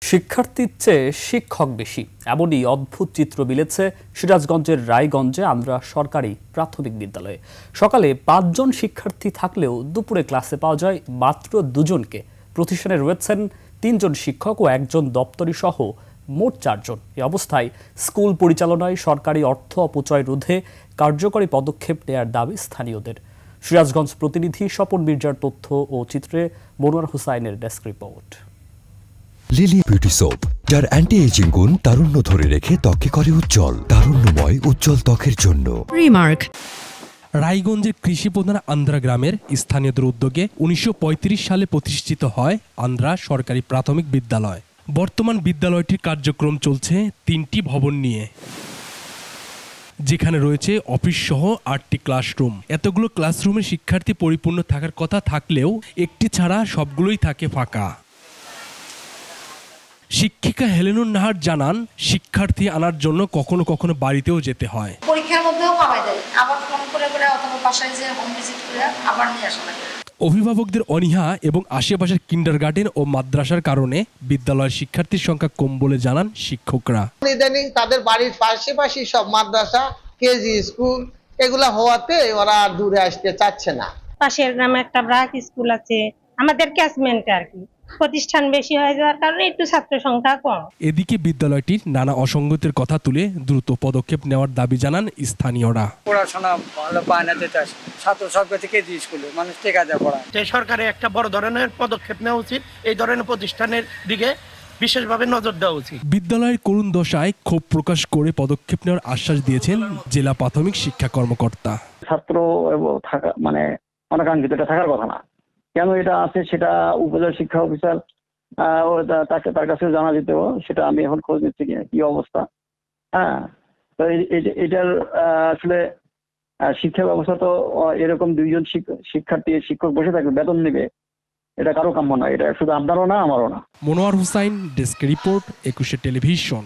শিক্ষার্থীর চেয়ে শিক্ষক বেশি, এমনই অদ্ভুত চিত্র মিলেছে সিরাজগঞ্জের রায়গঞ্জে আন্দ্রা সরকারি প্রাথমিক বিদ্যালয়ে। সকালে ৫ জন শিক্ষার্থী থাকলেও দুপুরে ক্লাসে পাওয়া যায় মাত্র ২ জনকে। প্রতিষ্ঠানে রয়েছেন ৩ জন শিক্ষক ও ১ জন দপ্তরি সহ মোট ৪ জন। এই অবস্থায় স্কুল পরিচালনায় সরকারি অর্থ অপচয় রোধে কার্যকরী পদক্ষেপ নেয়ার দাবি স্থানীয়দের। সিরাজগঞ্জ প্রতিনিধি স্বপন মির্জার তথ্য ও চিত্রে মনোয়ার হুসাইনের desk report. Lily beauty soap, যার অ্যান্টি এজিং গুণ তারুণ্য ধরে রেখে ত্বকে করে উজ্জ্বল, তারুণ্যময় উজ্জ্বল ত্বকের জন্য। রিমার্ক। রায়গঞ্জের কৃষি প্রধান আন্দ্রা গ্রামের স্থানীয়দের উদ্যোগে ১৯৩৫ সালে প্রতিষ্ঠিত হয় আন্দ্রা সরকারি প্রাথমিক বিদ্যালয়। বর্তমান বিদ্যালয়টির কার্যক্রম চলছে ৩টি ভবন নিয়ে, যেখানে রয়েছে অফিস সহ ৮টি ক্লাসরুম। এতগুলো ক্লাসরুমে শিক্ষার্থী পরিপূর্ণ থাকার কথা থাকলেও একটি ছাড়া সবগুলোই থাকে ফাঁকা। শিক্ষিকা হেলেনুর নাহার জানান, শিক্ষার্থী আনার জন্য কখনো কখনো বাড়িতেও যেতে হয়। পরীক্ষার মধ্যেও পাওয়া যায়, আবার ফোন করে করে অথবা বাসায় যে হোম ভিজিট করে আবার নিয়ে আসা লাগে। অভিভাবকদের অনীহা এবং আশেপাশের কিন্ডারগার্টেন ও মাদ্রাসার কারণে বিদ্যালয়ের শিক্ষার্থীর সংখ্যা কম বলে জানান শিক্ষকরা। ইদানিং তাদের বাড়ির পাশাপাশি সব মাদ্রাসা, কেজি স্কুল এগুলা হওয়াতে ওরা দূরে আসতে চাচ্ছে না। পাশের গ্রামে একটা ব্রাক স্কুল আছে, আমাদের ক্যাচমেন্টে আর কি প্রতিষ্ঠান বেশি হয়ে যাওয়ার কারণে একটু ছাত্র সংখ্যা কম। এদিকে বিদ্যালয়টির নানা অসঙ্গতির কথা তুলে দ্রুত পদক্ষেপ নেওয়ার দাবি জানান স্থানীয়রা। পড়াশোনা ভালো পায় না, ছাত্র সংখ্যা থেকে স্কুলে মানুষ টেকা যায় পড়া। সরকারের একটা বড় ধরনের পদক্ষেপ নেওয়া উচিত, এই ধরনের প্রতিষ্ঠানের দিকে বিশেষভাবে নজর দেওয়া উচিত। বিদ্যালয়ের করুণ দশায় ক্ষোভ প্রকাশ করে পদক্ষেপ নেওয়ার আশ্বাস দিয়েছেন জেলা প্রাথমিক শিক্ষা কর্মকর্তা। ছাত্র থাকা মানে অনাকাঙ্ক্ষিত এটা থাকার কথা না, কেন এটা আছে সেটা উপজেলা শিক্ষা অফিসার তার কাছে জানা যেত, সেটা আমি এখন খোঁজ নিচ্ছি কি অবস্থা। হ্যাঁ, তো এটার আসলে শিক্ষা ব্যবস্থা তো এরকম ২ জন শিক্ষক বসে থাকবে, বেতন নেবে, এটা কারো কাম্য না। এটা শুধু আপনারও না, আমারও না। Monowar Hussain, desk report, ২১ television.